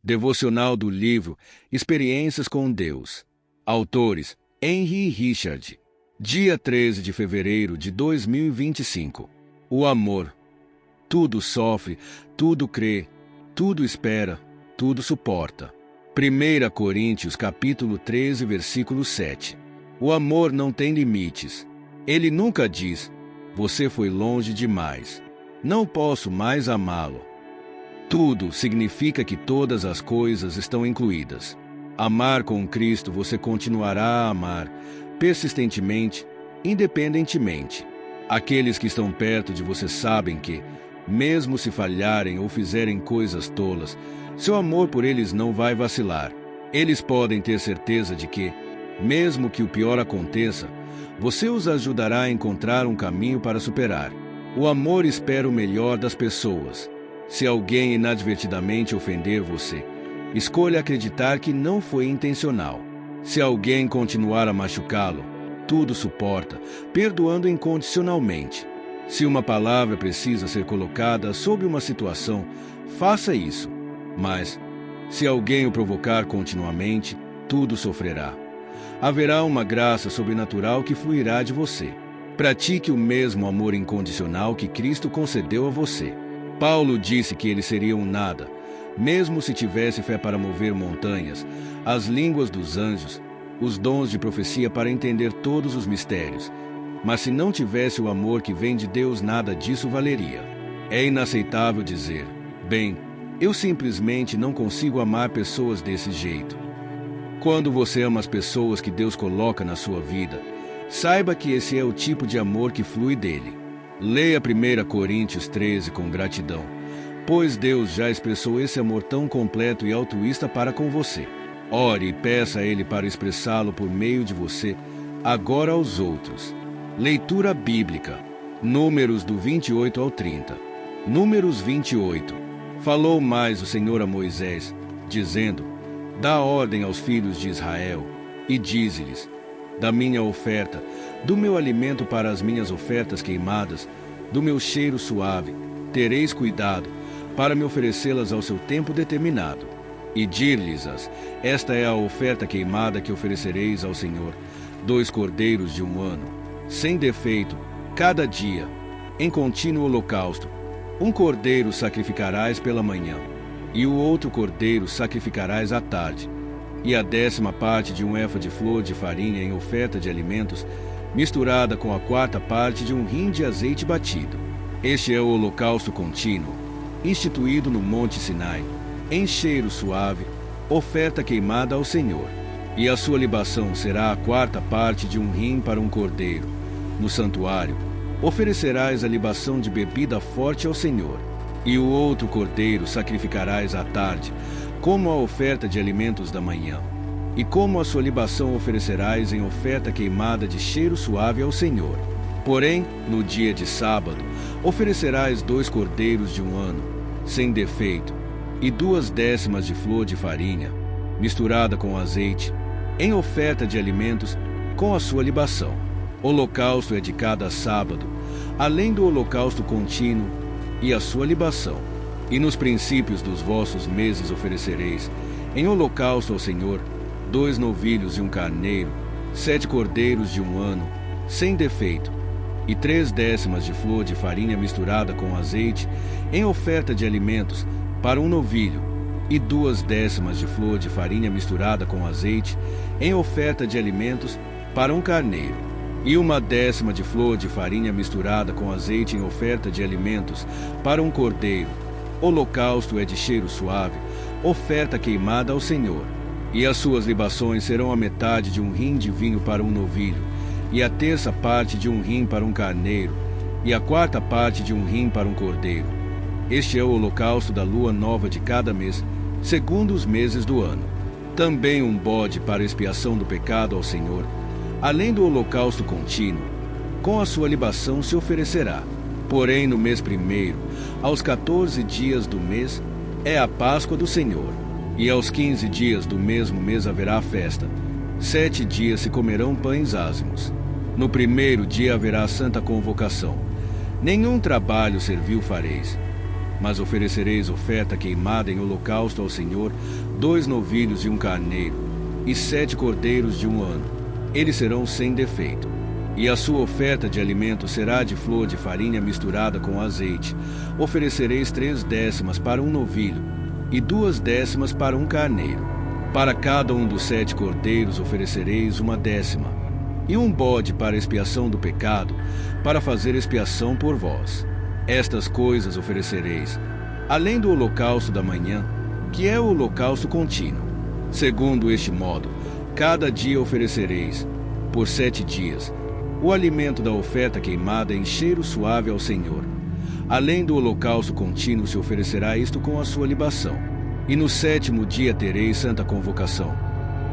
Devocional do livro Experiências com Deus. Autores: Henry Richard. Dia 13 de fevereiro de 2025. O amor. Tudo sofre, tudo crê, tudo espera, tudo suporta. 1 Coríntios capítulo 13, versículo 7. O amor não tem limites. Ele nunca diz: você foi longe demais. Não posso mais amá-lo. Tudo significa que todas as coisas estão incluídas. Amar com Cristo, você continuará a amar, persistentemente, independentemente. Aqueles que estão perto de você sabem que, mesmo se falharem ou fizerem coisas tolas, seu amor por eles não vai vacilar. Eles podem ter certeza de que, mesmo que o pior aconteça, você os ajudará a encontrar um caminho para superar. O amor espera o melhor das pessoas. Se alguém inadvertidamente ofender você, escolha acreditar que não foi intencional. Se alguém continuar a machucá-lo, tudo suporta, perdoando incondicionalmente. Se uma palavra precisa ser colocada sob uma situação, faça isso. Mas, se alguém o provocar continuamente, tudo sofrerá. Haverá uma graça sobrenatural que fluirá de você. Pratique o mesmo amor incondicional que Cristo concedeu a você. Paulo disse que ele seria um nada, mesmo se tivesse fé para mover montanhas, as línguas dos anjos, os dons de profecia para entender todos os mistérios. Mas se não tivesse o amor que vem de Deus, nada disso valeria. É inaceitável dizer: bem, eu simplesmente não consigo amar pessoas desse jeito. Quando você ama as pessoas que Deus coloca na sua vida, saiba que esse é o tipo de amor que flui dele. Leia 1 Coríntios 13 com gratidão, pois Deus já expressou esse amor tão completo e altruísta para com você. Ore e peça a Ele para expressá-lo por meio de você, agora aos outros. Leitura bíblica. Números do 28 ao 30. Números 28. Falou mais o Senhor a Moisés, dizendo: dá ordem aos filhos de Israel, e dize-lhes: da minha oferta, do meu alimento para as minhas ofertas queimadas, do meu cheiro suave, tereis cuidado, para me oferecê-las ao seu tempo determinado. E dir-lhes-as: esta é a oferta queimada que oferecereis ao Senhor, 2 cordeiros de 1 ano, sem defeito, cada dia, em contínuo holocausto. 1 cordeiro sacrificarás pela manhã, e o outro cordeiro sacrificarás à tarde, e a 10ª parte de 1 efa de flor de farinha em oferta de alimentos, misturada com a 4ª parte de 1 hin de azeite batido. Este é o holocausto contínuo, instituído no Monte Sinai, em cheiro suave, oferta queimada ao Senhor. E a sua libação será a 4ª parte de 1 hin para 1 cordeiro. No santuário, oferecerás a libação de bebida forte ao Senhor. E o outro cordeiro sacrificarás à tarde, como a oferta de alimentos da manhã. E como a sua libação oferecerás em oferta queimada de cheiro suave ao Senhor. Porém, no dia de sábado, oferecerás 2 cordeiros de 1 ano, sem defeito, e 2/10 de flor de farinha, misturada com azeite, em oferta de alimentos, com a sua libação. Holocausto é de cada sábado, além do holocausto contínuo e a sua libação. E nos princípios dos vossos meses oferecereis, em holocausto ao Senhor, 2 novilhos e 1 carneiro, 7 cordeiros de 1 ano, sem defeito, e 3/10 de flor de farinha misturada com azeite, em oferta de alimentos, para 1 novilho, e 2/10 de flor de farinha misturada com azeite, em oferta de alimentos, para 1 carneiro, e 1/10 de flor de farinha misturada com azeite em oferta de alimentos, para 1 cordeiro. Holocausto é de cheiro suave, oferta queimada ao Senhor. E as suas libações serão a metade de 1 hin de vinho para 1 novilho, e a 1/3 parte de 1 hin para 1 carneiro, e a 4ª parte de 1 hin para 1 cordeiro. Este é o holocausto da lua nova de cada mês, segundo os meses do ano. Também 1 bode para expiação do pecado ao Senhor, além do holocausto contínuo, com a sua libação se oferecerá. Porém, no mês primeiro, aos 14 dias do mês, é a Páscoa do Senhor. E aos 15 dias do mesmo mês haverá festa. 7 dias se comerão pães ázimos. No primeiro dia haverá santa convocação. Nenhum trabalho servil fareis. Mas oferecereis oferta queimada em holocausto ao Senhor, 2 novilhos e um carneiro, e 7 cordeiros de 1 ano. Eles serão sem defeito. E a sua oferta de alimento será de flor de farinha misturada com azeite. Oferecereis 3 décimas para um novilho, e 2 décimas para um carneiro. Para cada um dos 7 cordeiros oferecereis 1 décima, e um bode para expiação do pecado, para fazer expiação por vós. Estas coisas oferecereis, além do holocausto da manhã, que é o holocausto contínuo. Segundo este modo, cada dia oferecereis, por 7 dias, o alimento da oferta queimada em cheiro suave ao Senhor. Além do holocausto contínuo se oferecerá isto com a sua libação. E no 7º dia tereis santa convocação.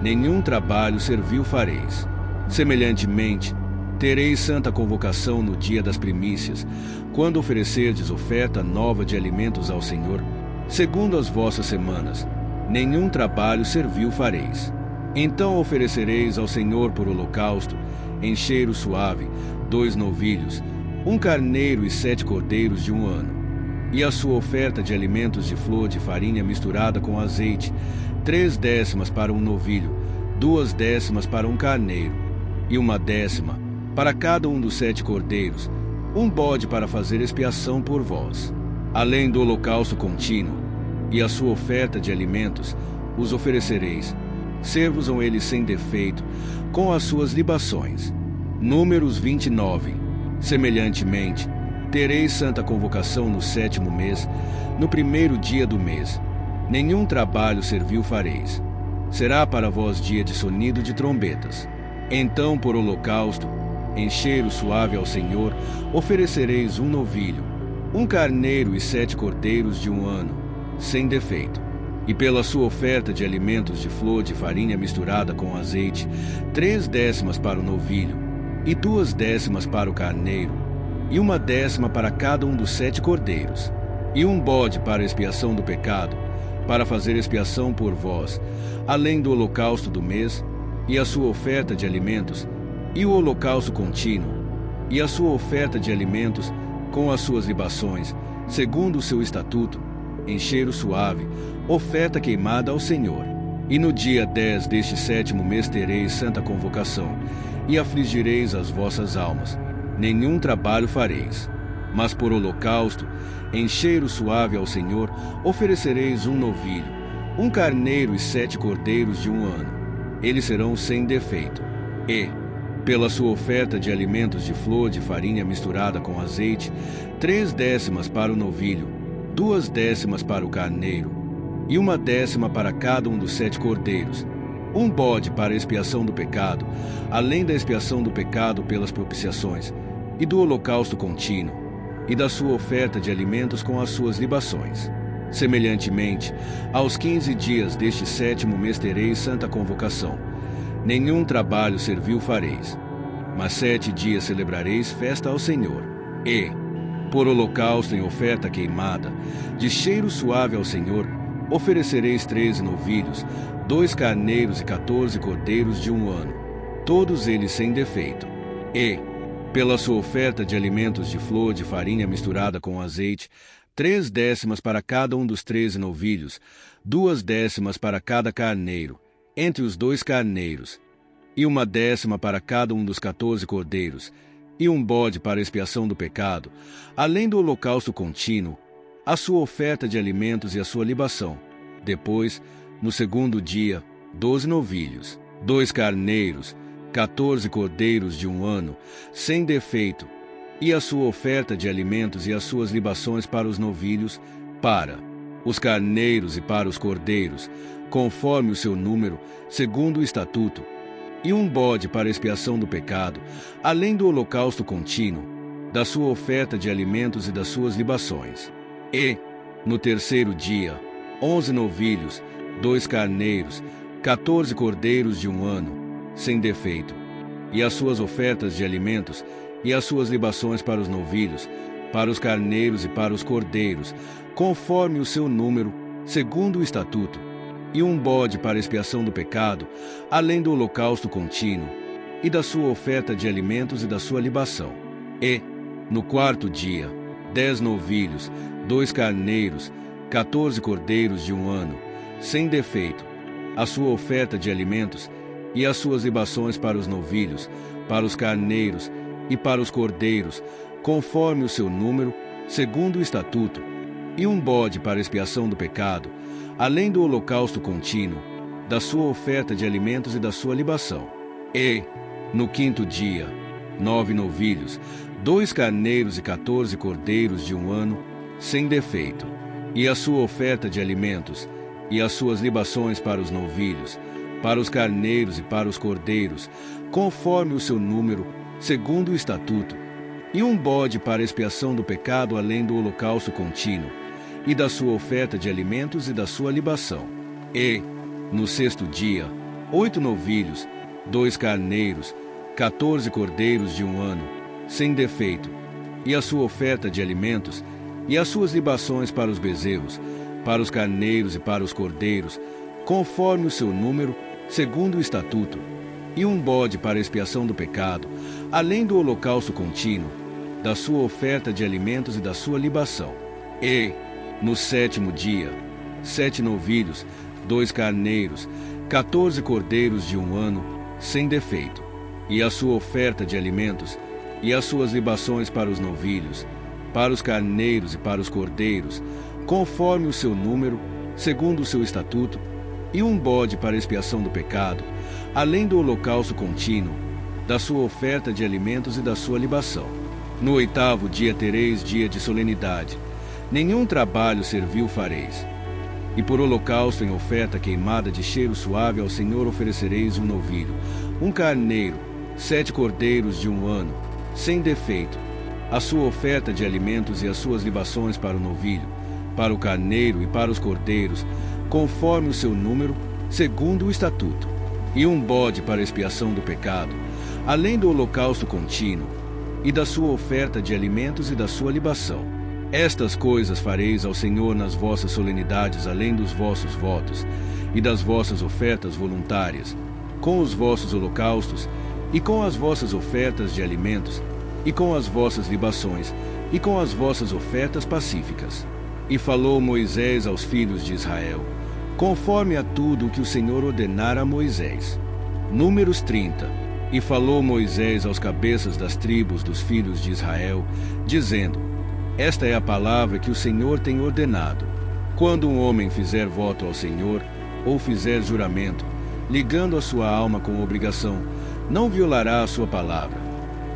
Nenhum trabalho servil fareis. Semelhantemente, tereis santa convocação no dia das primícias, quando oferecerdes oferta nova de alimentos ao Senhor, segundo as vossas semanas. Nenhum trabalho servil fareis. Então oferecereis ao Senhor por holocausto, em cheiro suave, 2 novilhos, um carneiro e 7 cordeiros de 1 ano. E a sua oferta de alimentos de flor de farinha misturada com azeite, 3 décimas para um novilho, 2 décimas para um carneiro, e 1 décima para cada um dos 7 cordeiros, um bode para fazer expiação por vós. Além do holocausto contínuo, e a sua oferta de alimentos, os oferecereis. Servos-ão eles sem defeito, com as suas libações. Números 29. Semelhantemente, tereis santa convocação no 7º mês, no 1º dia do mês. Nenhum trabalho servil fareis. Será para vós dia de sonido de trombetas. Então, por holocausto, em cheiro suave ao Senhor, oferecereis 1 novilho, um carneiro e 7 cordeiros de 1 ano, sem defeito. E pela sua oferta de alimentos de flor de farinha misturada com azeite, 3 décimas para o novilho, e 2 décimas para o carneiro, e 1 décima para cada um dos 7 cordeiros, e um bode para expiação do pecado, para fazer expiação por vós, além do holocausto do mês, e a sua oferta de alimentos, e o holocausto contínuo, e a sua oferta de alimentos, com as suas libações, segundo o seu estatuto, em cheiro suave, oferta queimada ao Senhor. E no dia 10 deste 7º mês tereis santa convocação, e afligireis as vossas almas. Nenhum trabalho fareis. Mas por holocausto, em cheiro suave ao Senhor, oferecereis 1 novilho, um carneiro e 7 cordeiros de 1 ano. Eles serão sem defeito. E, pela sua oferta de alimentos de flor de farinha misturada com azeite, 3 décimas para o novilho, 2 décimas para o carneiro, e 1 décima para cada um dos 7 cordeiros, um bode para a expiação do pecado, além da expiação do pecado pelas propiciações, e do holocausto contínuo, e da sua oferta de alimentos com as suas libações. Semelhantemente, aos 15 dias deste 7º mês tereis santa convocação. Nenhum trabalho servil fareis, mas 7 dias celebrareis festa ao Senhor. E, por holocausto em oferta queimada, de cheiro suave ao Senhor, oferecereis 13 novilhos, 2 carneiros e 14 cordeiros de 1 ano, todos eles sem defeito. E, pela sua oferta de alimentos de flor de farinha misturada com azeite, 3 décimas para cada um dos 13 novilhos, 2 décimas para cada carneiro, entre os 2 carneiros, e 1 décima para cada um dos 14 cordeiros, e um bode para expiação do pecado, além do holocausto contínuo, a sua oferta de alimentos e a sua libação. Depois, no 2º dia, 12 novilhos, 2 carneiros, 14 cordeiros de 1 ano, sem defeito, e a sua oferta de alimentos e as suas libações para os novilhos, para os carneiros e para os cordeiros, conforme o seu número, segundo o estatuto, e um bode para expiação do pecado, além do holocausto contínuo, da sua oferta de alimentos e das suas libações. E, no 3º dia, 11 novilhos, 2 carneiros, 14 cordeiros de 1 ano, sem defeito, e as suas ofertas de alimentos e as suas libações para os novilhos, para os carneiros e para os cordeiros, conforme o seu número, segundo o estatuto, e um bode para expiação do pecado, além do holocausto contínuo, e da sua oferta de alimentos e da sua libação. E, no 4º dia, 10 novilhos, 2 carneiros, 14 cordeiros de 1 ano, sem defeito, a sua oferta de alimentos e as suas libações para os novilhos, para os carneiros e para os cordeiros, conforme o seu número, segundo o estatuto, e um bode para expiação do pecado, além do holocausto contínuo, da sua oferta de alimentos e da sua libação. E, no 5º dia, 9 novilhos, 2 carneiros e 14 cordeiros de 1 ano, sem defeito, e a sua oferta de alimentos, e as suas libações para os novilhos, para os carneiros e para os cordeiros, conforme o seu número, segundo o estatuto, e um bode para expiação do pecado além do holocausto contínuo, e da sua oferta de alimentos e da sua libação. E, no 6º dia, 8 novilhos, 2 carneiros, 14 cordeiros de 1 ano, sem defeito, e a sua oferta de alimentos, e as suas libações para os bezerros, para os carneiros e para os cordeiros, conforme o seu número, segundo o estatuto, e um bode para expiação do pecado, além do holocausto contínuo, da sua oferta de alimentos e da sua libação. E, no 7º dia, 7 novilhos, 2 carneiros, 14 cordeiros de 1 ano, sem defeito, e a sua oferta de alimentos, e as suas libações para os novilhos, para os carneiros e para os cordeiros, conforme o seu número, segundo o seu estatuto, e um bode para expiação do pecado, além do holocausto contínuo, da sua oferta de alimentos e da sua libação. No 8º dia tereis dia de solenidade, nenhum trabalho servil fareis. E por holocausto em oferta queimada de cheiro suave ao Senhor oferecereis um novilho, um carneiro, 7 cordeiros de 1 ano, sem defeito, a sua oferta de alimentos e as suas libações para o novilho, para o carneiro e para os cordeiros, conforme o seu número, segundo o estatuto, e um bode para expiação do pecado, além do holocausto contínuo, e da sua oferta de alimentos e da sua libação. Estas coisas fareis ao Senhor nas vossas solenidades, além dos vossos votos, e das vossas ofertas voluntárias, com os vossos holocaustos, e com as vossas ofertas de alimentos, e com as vossas libações, e com as vossas ofertas pacíficas. E falou Moisés aos filhos de Israel, conforme a tudo o que o Senhor ordenara a Moisés. Números 30. E falou Moisés aos cabeças das tribos dos filhos de Israel, dizendo: Esta é a palavra que o Senhor tem ordenado. Quando um homem fizer voto ao Senhor, ou fizer juramento, ligando a sua alma com obrigação, não violará a sua palavra.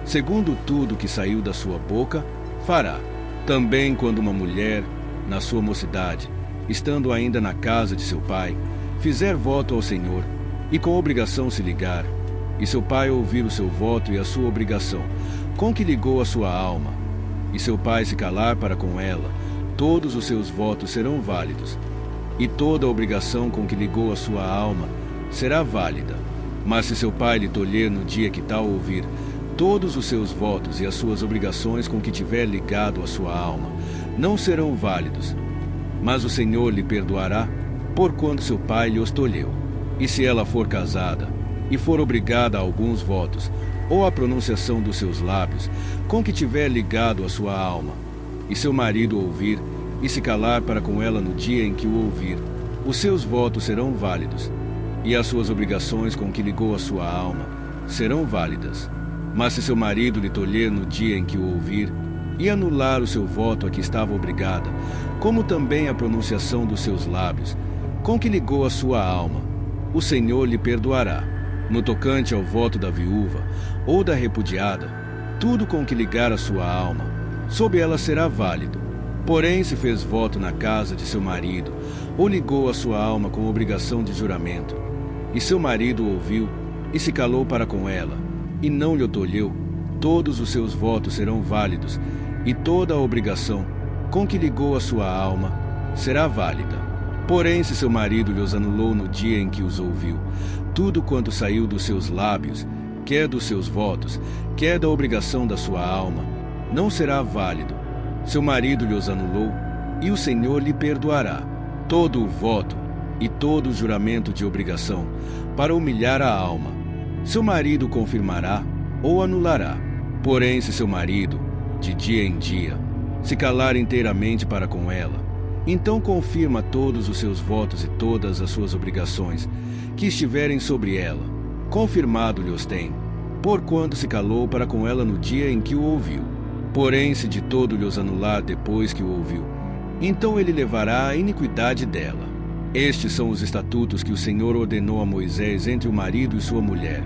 Segundo tudo que saiu da sua boca, fará. Também quando uma mulher, na sua mocidade, estando ainda na casa de seu pai, fizer voto ao Senhor, e com obrigação se ligar, e seu pai ouvir o seu voto e a sua obrigação, com que ligou a sua alma, e seu pai se calar para com ela, todos os seus votos serão válidos, e toda a obrigação com que ligou a sua alma será válida. Mas se seu pai lhe tolher no dia que tal ouvir, todos os seus votos e as suas obrigações com que tiver ligado a sua alma não serão válidos, mas o Senhor lhe perdoará, porquanto seu pai lhe os tolheu. E se ela for casada, e for obrigada a alguns votos, ou a pronunciação dos seus lábios, com que tiver ligado a sua alma, e seu marido ouvir, e se calar para com ela no dia em que o ouvir, os seus votos serão válidos, e as suas obrigações com que ligou a sua alma serão válidas. Mas se seu marido lhe tolher no dia em que o ouvir, e anular o seu voto a que estava obrigada, como também a pronunciação dos seus lábios, com que ligou a sua alma, o Senhor lhe perdoará. No tocante ao voto da viúva ou da repudiada, tudo com que ligar a sua alma, sob ela será válido. Porém, se fez voto na casa de seu marido, ou ligou a sua alma com obrigação de juramento, e seu marido ouviu, e se calou para com ela, e não lhe tolheu, todos os seus votos serão válidos, e toda a obrigação com que ligou a sua alma será válida. Porém, se seu marido lhe os anulou no dia em que os ouviu, tudo quanto saiu dos seus lábios, quer dos seus votos, quer da obrigação da sua alma, não será válido. Seu marido lhe os anulou, e o Senhor lhe perdoará todo o voto e todo o juramento de obrigação, para humilhar a alma. Seu marido confirmará ou anulará. Porém, se seu marido, de dia em dia, se calar inteiramente para com ela, então confirma todos os seus votos e todas as suas obrigações que estiverem sobre ela. Confirmado-lhe os tem, porquanto se calou para com ela no dia em que o ouviu. Porém, se de todo lhe os anular depois que o ouviu, então ele levará a iniquidade dela. Estes são os estatutos que o Senhor ordenou a Moisés entre o marido e sua mulher,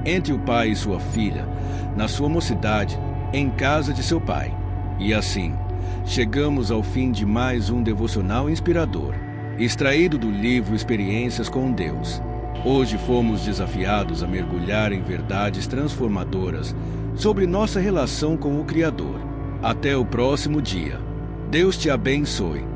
entre o pai e sua filha, na sua mocidade, em casa de seu pai. E assim, chegamos ao fim de mais um devocional inspirador, extraído do livro Experiências com Deus. Hoje fomos desafiados a mergulhar em verdades transformadoras sobre nossa relação com o Criador. Até o próximo dia. Deus te abençoe.